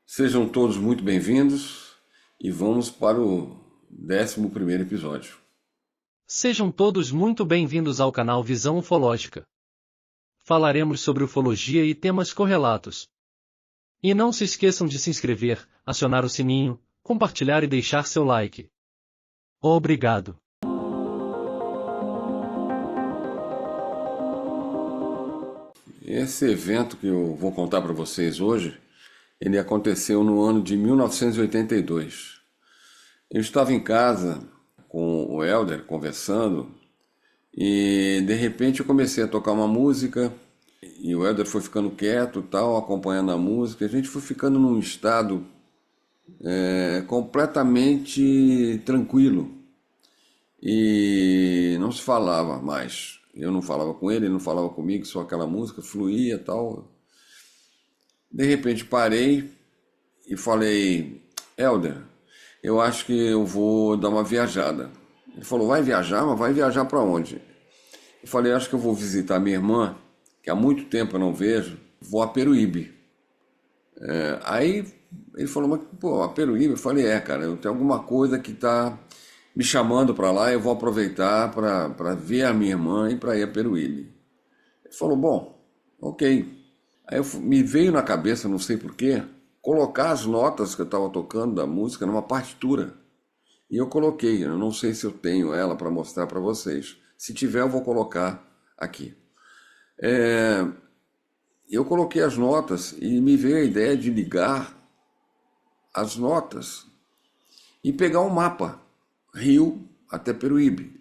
Sejam todos muito bem-vindos e vamos para o 11º episódio. Sejam todos muito bem-vindos ao canal Visão Ufológica. Falaremos sobre ufologia e temas correlatos. E não se esqueçam de se inscrever, acionar o sininho, compartilhar e deixar seu like. Obrigado. Esse evento que eu vou contar para vocês hoje, ele aconteceu no ano de 1982. Eu estava em casa com o Helder conversando e de repente eu comecei a tocar uma música e o Helder foi ficando quieto, tal, acompanhando a música. A gente foi ficando num estado completamente tranquilo e não se falava mais. Eu não falava com ele não falava comigo, só aquela música fluía e tal. De repente parei e falei: Helder, eu acho que eu vou dar uma viajada. Ele falou: vai viajar? Mas vai viajar para onde? Eu falei: acho que eu vou visitar minha irmã, que há muito tempo eu não vejo, vou a Peruíbe. Aí ele falou: mas pô, a Peruíbe? Eu falei: cara, eu tenho alguma coisa que está me chamando para lá, eu vou aproveitar para ver a minha irmã e para ir a Peruíbe. Ele falou: bom, ok. Aí me veio na cabeça, não sei porquê, colocar as notas que eu estava tocando da música numa partitura. E eu coloquei, eu não sei se eu tenho ela para mostrar para vocês. Se tiver, eu vou colocar aqui. Eu coloquei as notas e me veio a ideia de ligar as notas e pegar um mapa, Rio até Peruíbe.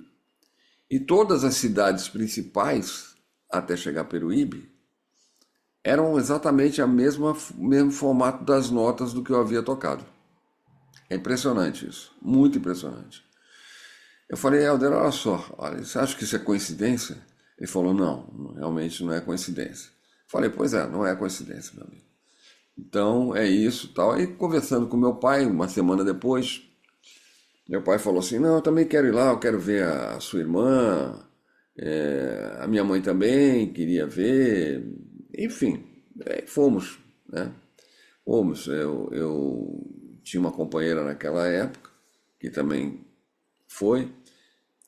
E todas as cidades principais, até chegar a Peruíbe, eram exatamente o mesmo formato das notas do que eu havia tocado. É impressionante isso, muito impressionante. Eu falei: Helder, olha só, olha, você acha que isso é coincidência? Ele falou: não, realmente não é coincidência. Eu falei: pois é, não é coincidência, meu amigo. Então é isso, tal. Aí conversando com meu pai, uma semana depois, meu pai falou assim: não, eu também quero ir lá, eu quero ver a sua irmã, a minha mãe também queria ver, enfim, fomos, né? Fomos. Eu tinha uma companheira naquela época que também foi,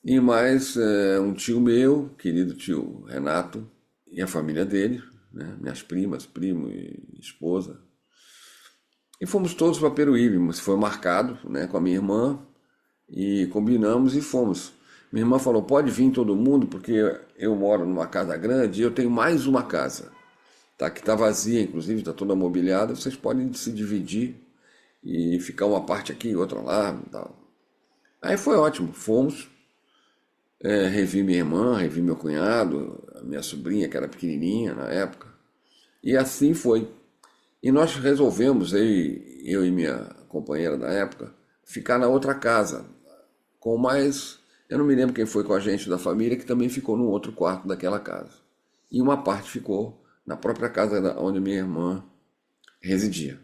e mais um tio meu, querido tio Renato, e a família dele, né? Minhas primas, primo e esposa. E fomos todos para Peruíbe, mas foi marcado, né, com a minha irmã e combinamos e fomos. Minha irmã falou: pode vir todo mundo, porque eu moro numa casa grande e eu tenho mais uma casa, tá, que está vazia, inclusive está toda mobiliada. Vocês podem se dividir e ficar uma parte aqui, outra lá, tal. Aí foi ótimo, fomos. Revi minha irmã, revi meu cunhado, a minha sobrinha, que era pequenininha na época. E assim foi. E nós resolvemos, eu e minha companheira da época, ficar na outra casa, com mais. Eu não me lembro quem foi com a gente da família, que também ficou no outro quarto daquela casa. E uma parte ficou na própria casa onde minha irmã residia.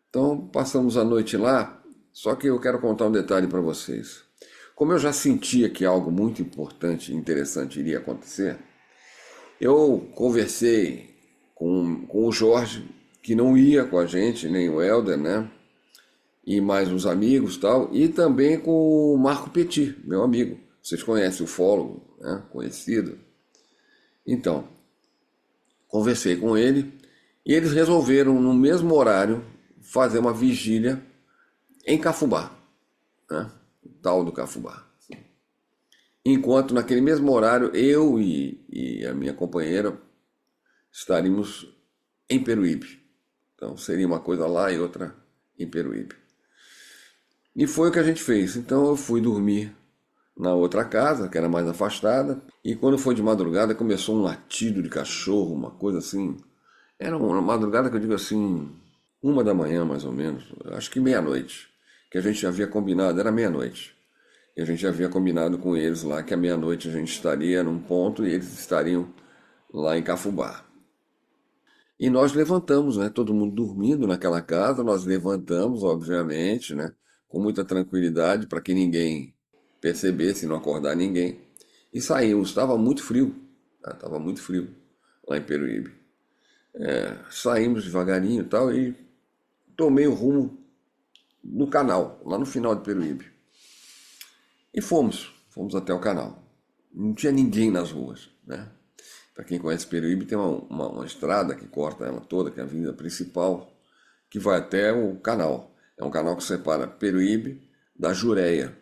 Então passamos a noite lá, só que eu quero contar um detalhe para vocês. Como eu já sentia que algo muito importante e interessante iria acontecer, eu conversei com o Jorge, que não ia com a gente, nem o Helder, né? E mais uns amigos e tal, e também com o Marco Petit, meu amigo. Vocês conhecem o ufólogo, né? Conhecido. Então, conversei com ele e eles resolveram, no mesmo horário, fazer uma vigília em Cafubá, né? O tal do Cafubá. Enquanto naquele mesmo horário eu e a minha companheira estaríamos em Peruíbe. Então seria uma coisa lá e outra em Peruíbe. E foi o que a gente fez. Então eu fui dormir na outra casa, que era mais afastada, e quando foi de madrugada começou um latido de cachorro, uma coisa assim. Era uma madrugada que eu digo assim, 1 da manhã mais ou menos, acho que meia-noite, que a gente havia combinado, era meia-noite. E a gente havia combinado com eles lá que à meia-noite a gente estaria num ponto e eles estariam lá em Cafubá. E nós levantamos, né? Todo mundo dormindo naquela casa, nós levantamos, obviamente, né? Com muita tranquilidade para que ninguém percebesse, não acordar ninguém. E saímos. Estava muito frio, tá? Estava muito frio lá em Peruíbe. Saímos devagarinho e tal, e tomei o rumo no canal, lá no final de Peruíbe. E fomos até o canal. Não tinha ninguém nas ruas, né? Para quem conhece Peruíbe, tem uma estrada que corta ela toda, que é a avenida principal, que vai até o canal. É um canal que separa Peruíbe da Jureia.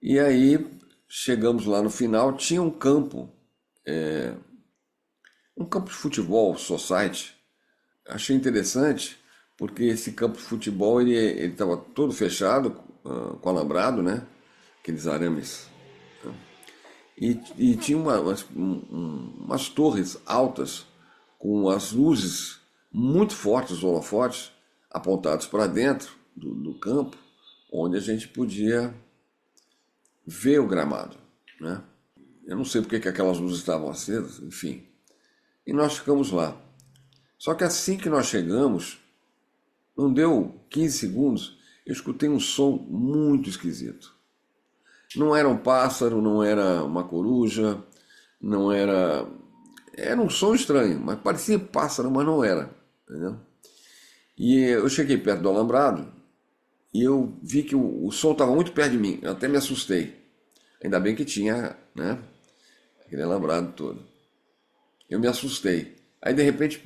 E aí chegamos lá no final, tinha um campo de futebol, society. Achei interessante, porque esse campo de futebol ele estava todo fechado, com alambrado, né? Aqueles arames. E tinha umas torres altas com as luzes muito fortes, os holofotes, apontados para dentro do campo, onde a gente podia ver o gramado, né? Eu não sei porque que aquelas luzes estavam acesas, enfim. E nós ficamos lá. Só que assim que nós chegamos, não deu 15 segundos, eu escutei um som muito esquisito. Não era um pássaro, não era uma coruja, não era... Era um som estranho, mas parecia pássaro, mas não era, entendeu? E eu cheguei perto do alambrado e eu vi que o som estava muito perto de mim. Eu até me assustei. Ainda bem que tinha, né, aquele alambrado todo. Eu me assustei. Aí, de repente,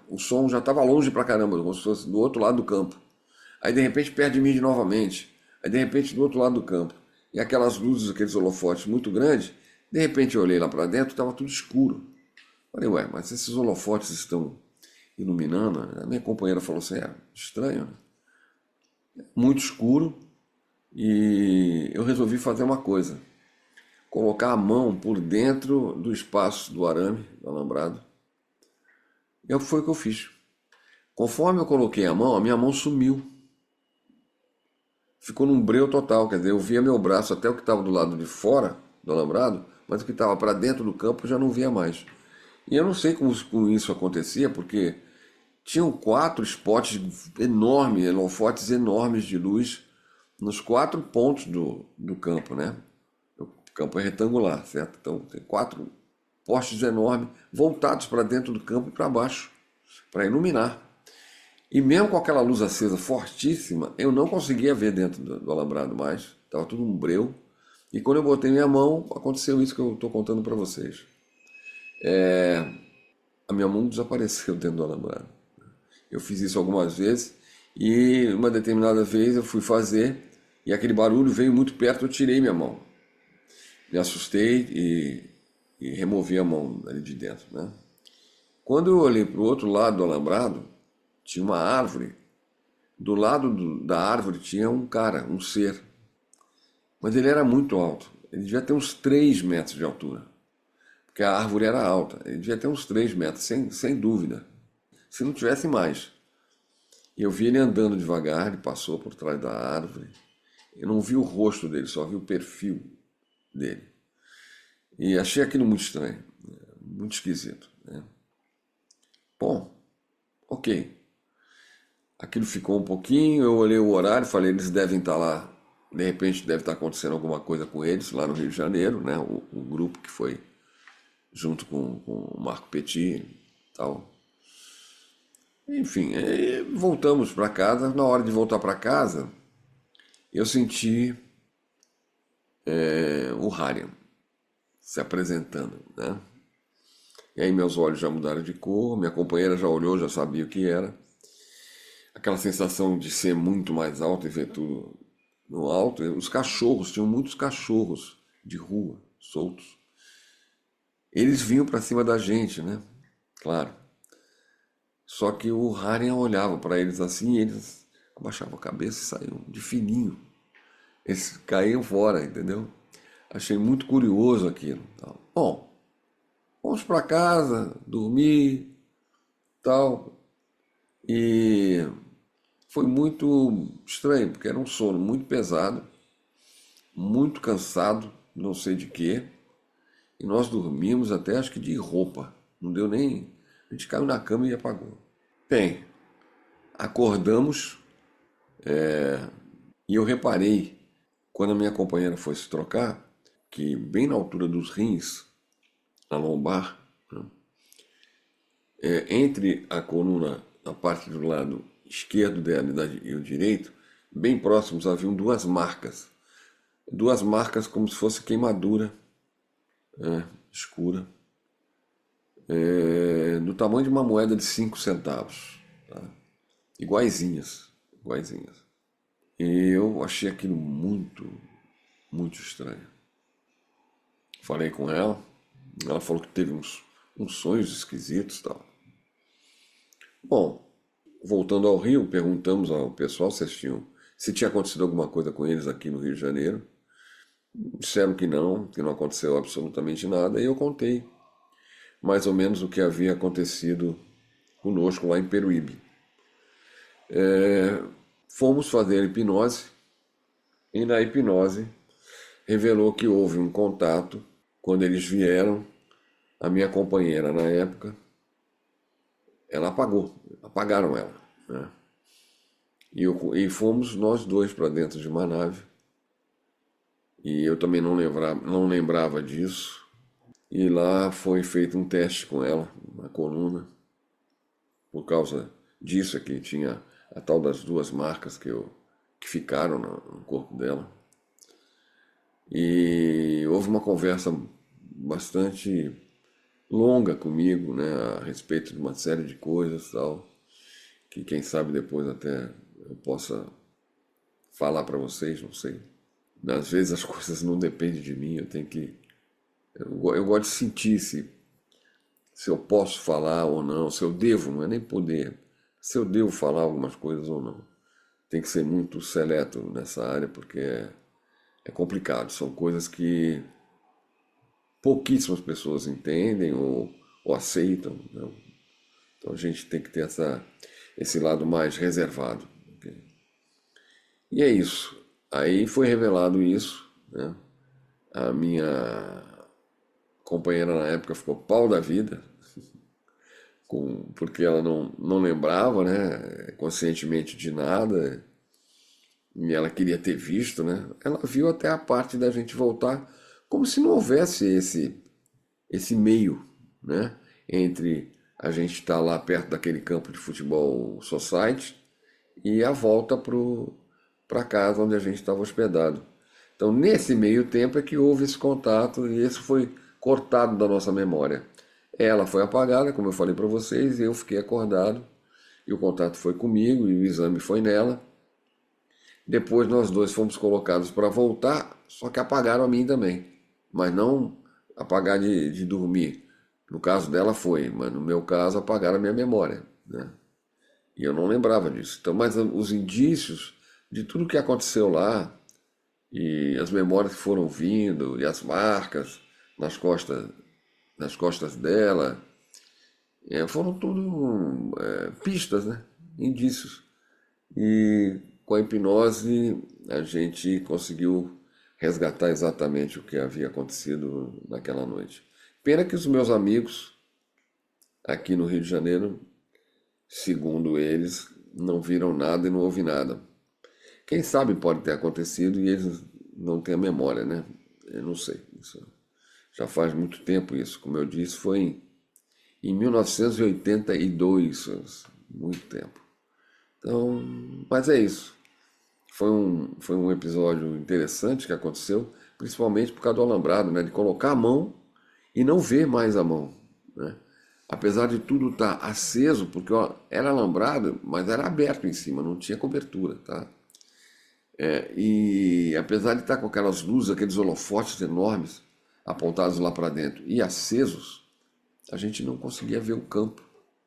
o som já estava longe pra caramba, como se fosse do outro lado do campo. Aí, de repente, perto de mim novamente. Aí, de repente, do outro lado do campo. E aquelas luzes, aqueles holofotes muito grandes, de repente eu olhei lá para dentro, estava tudo escuro. Falei, ué, mas esses holofotes estão iluminando? A minha companheira falou assim, estranho, né? Muito escuro, e eu resolvi fazer uma coisa. Colocar a mão por dentro do espaço do arame, do alambrado. E foi o que eu fiz. Conforme eu coloquei a minha mão sumiu. Ficou num breu total, quer dizer, eu via meu braço até o que estava do lado de fora do alambrado, mas o que estava para dentro do campo eu já não via mais. E eu não sei como isso acontecia, porque tinham 4 spots enormes, holofotes enormes de luz nos 4 pontos do campo, né? O campo é retangular, certo? Então tem 4 postes enormes voltados para dentro do campo e para baixo, para iluminar. E mesmo com aquela luz acesa fortíssima, eu não conseguia ver dentro do alambrado mais. Estava tudo um breu. E quando eu botei minha mão, aconteceu isso que eu estou contando para vocês. A minha mão desapareceu dentro do alambrado. Eu fiz isso algumas vezes e uma determinada vez eu fui fazer e aquele barulho veio muito perto, eu tirei minha mão. Me assustei e removi a mão ali de dentro, né? Quando eu olhei para o outro lado do alambrado, tinha uma árvore. Do lado da árvore tinha um cara, um ser. Mas ele era muito alto. Ele devia ter uns 3 metros de altura. Porque a árvore era alta. Ele devia ter uns 3 metros, sem dúvida. Se não tivesse mais. E eu vi ele andando devagar, ele passou por trás da árvore. Eu não vi o rosto dele, só vi o perfil dele. E achei aquilo muito estranho, muito esquisito, né? Bom, ok. Aquilo ficou um pouquinho, eu olhei o horário, falei, eles devem estar lá, de repente deve estar acontecendo alguma coisa com eles lá no Rio de Janeiro, né? O grupo que foi junto com o Marco Petit e tal. Enfim, voltamos para casa. Na hora de voltar para casa, eu senti o Hariam se apresentando, né? E aí meus olhos já mudaram de cor, minha companheira já olhou, já sabia o que era. Aquela sensação de ser muito mais alto e ver tudo no alto. Os cachorros, tinham muitos cachorros de rua, soltos. Eles vinham para cima da gente, né? Claro. Só que o Hariam olhava para eles assim e eles abaixavam a cabeça e saíam de fininho. Eles caíam fora, entendeu? Achei muito curioso aquilo. Bom, fomos para casa, dormir, tal. E foi muito estranho, porque era um sono muito pesado, muito cansado, não sei de quê. E nós dormimos até acho que de roupa. Não deu nem... A gente caiu na cama e apagou. Bem, acordamos e eu reparei, quando a minha companheira foi se trocar, que bem na altura dos rins, na lombar, né, entre a coluna, a parte do lado esquerdo dela e o direito, bem próximos, haviam duas marcas. Duas marcas como se fosse queimadura, escura, do tamanho de uma moeda de 5 centavos. Tá? Iguaizinhas, iguaizinhas. E eu achei aquilo muito, muito estranho. Falei com ela falou que teve uns sonhos esquisitos e tal. Bom, voltando ao Rio, perguntamos ao pessoal se tinha acontecido alguma coisa com eles aqui no Rio de Janeiro. Disseram que não aconteceu absolutamente nada, e eu contei mais ou menos o que havia acontecido conosco lá em Peruíbe. Fomos fazer hipnose, e na hipnose revelou que houve um contato quando eles vieram. A minha companheira na época, ela apagaram ela, né? E fomos nós dois para dentro de uma nave, e eu também não lembrava disso, e lá foi feito um teste com ela, na coluna, por causa disso aqui, tinha a tal das duas marcas que ficaram no corpo dela. E houve uma conversa bastante longa comigo, né, a respeito de uma série de coisas tal, que quem sabe depois até eu possa falar para vocês, não sei. Às vezes as coisas não dependem de mim, eu gosto de sentir se eu posso falar ou não, se eu devo, não é nem poder, se eu devo falar algumas coisas ou não. Tem que ser muito seleto nessa área, porque é complicado, são coisas que pouquíssimas pessoas entendem ou aceitam, né? Então a gente tem que ter esse lado mais reservado. Okay? E é isso. Aí foi revelado isso, né? A minha companheira na época ficou pau da vida, porque ela não lembrava, né, conscientemente de nada, e ela queria ter visto, né? Ela viu até a parte da gente voltar, como se não houvesse esse meio, né, entre a gente estar lá perto daquele campo de futebol society e a volta para casa onde a gente estava hospedado. Então, nesse meio tempo é que houve esse contato, e esse foi cortado da nossa memória. Ela foi apagada, como eu falei para vocês, e eu fiquei acordado, e o contato foi comigo, e o exame foi nela. Depois nós dois fomos colocados para voltar, só que apagaram a mim também. Mas não apagar de dormir. No caso dela foi, mas no meu caso apagaram a minha memória, né? E eu não lembrava disso. Então, mas os indícios de tudo que aconteceu lá, e as memórias que foram vindo, e as marcas nas costas dela, foram tudo pistas, né? Indícios. E com a hipnose a gente conseguiu resgatar exatamente o que havia acontecido naquela noite. Pena que os meus amigos aqui no Rio de Janeiro, segundo eles, não viram nada e não houve nada. Quem sabe pode ter acontecido e eles não têm a memória, né? Eu não sei. Isso já faz muito tempo isso. Como eu disse, foi em 1982, muito tempo. Então, mas é isso. Foi um episódio interessante que aconteceu, principalmente por causa do alambrado, né? De colocar a mão e não ver mais a mão, né? Apesar de tudo estar aceso, porque ó, era alambrado, mas era aberto em cima, não tinha cobertura, tá? E apesar de estar com aquelas luzes, aqueles holofotes enormes apontados lá para dentro e acesos, a gente não conseguia ver o campo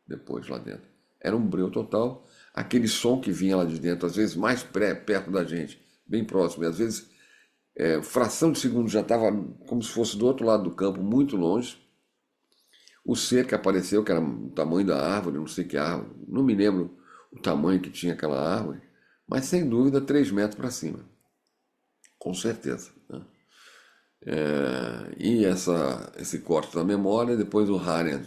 depois lá dentro. Era um breu total. Aquele som que vinha lá de dentro, às vezes mais perto da gente, bem próximo, e às vezes fração de segundo já estava como se fosse do outro lado do campo, muito longe. O ser que apareceu, que era o tamanho da árvore, não sei que árvore, não me lembro o tamanho que tinha aquela árvore, mas sem dúvida 3 metros para cima, com certeza, né? E esse corte da memória, depois o Harian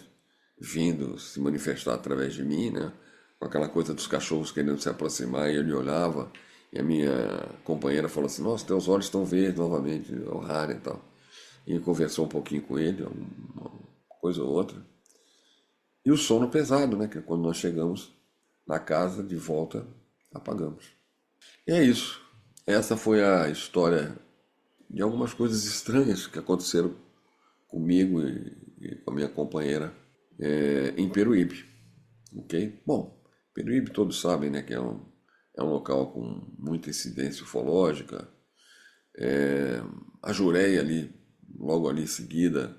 vindo se manifestar através de mim, né? Com aquela coisa dos cachorros querendo se aproximar, e ele olhava, e a minha companheira falou assim: nossa, teus olhos estão verdes novamente, o Harian e tal. E conversou um pouquinho com ele, uma coisa ou outra. E o sono pesado, né? Que quando nós chegamos na casa, de volta, apagamos. E é isso. Essa foi a história de algumas coisas estranhas que aconteceram comigo e com a minha companheira em Peruíbe. Ok? Bom, Peruíbe todos sabem, né, que é um local com muita incidência ufológica. A Jureia ali, logo ali em seguida,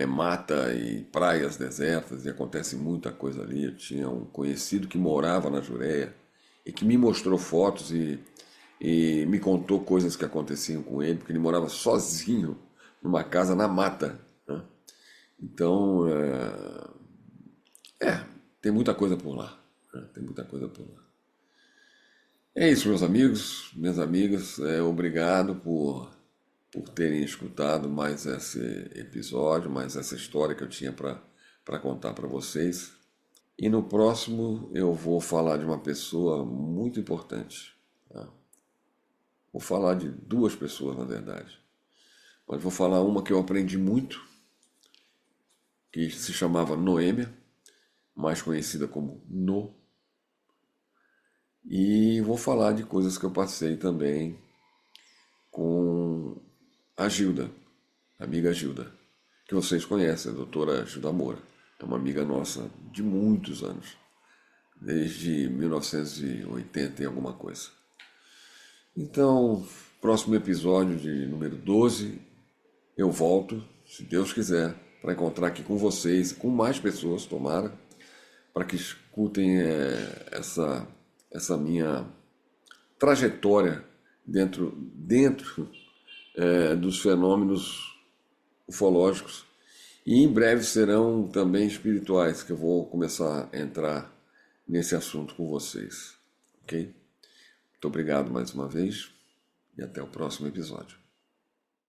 mata e praias desertas e acontece muita coisa ali. Eu tinha um conhecido que morava na Jureia e que me mostrou fotos e me contou coisas que aconteciam com ele, porque ele morava sozinho numa casa na mata, né? Então, tem muita coisa por lá, né? Tem muita coisa por lá. É isso, meus amigos, minhas amigas. Obrigado por terem escutado mais esse episódio, mais essa história que eu tinha para contar para vocês. E no próximo eu vou falar de uma pessoa muito importante. Tá? Vou falar de duas pessoas, na verdade. Mas vou falar uma que eu aprendi muito, que se chamava Noêmia, mais conhecida como No. E vou falar de coisas que eu passei também com a Gilda, a amiga Gilda, que vocês conhecem, a doutora Gilda Moura. É uma amiga nossa de muitos anos, desde 1980 e alguma coisa. Então, próximo episódio de número 12, eu volto, se Deus quiser, para encontrar aqui com vocês, com mais pessoas, tomara, para que escutem essa minha trajetória dentro dos fenômenos ufológicos. E em breve serão também espirituais, que eu vou começar a entrar nesse assunto com vocês. Ok? Muito obrigado mais uma vez e até o próximo episódio.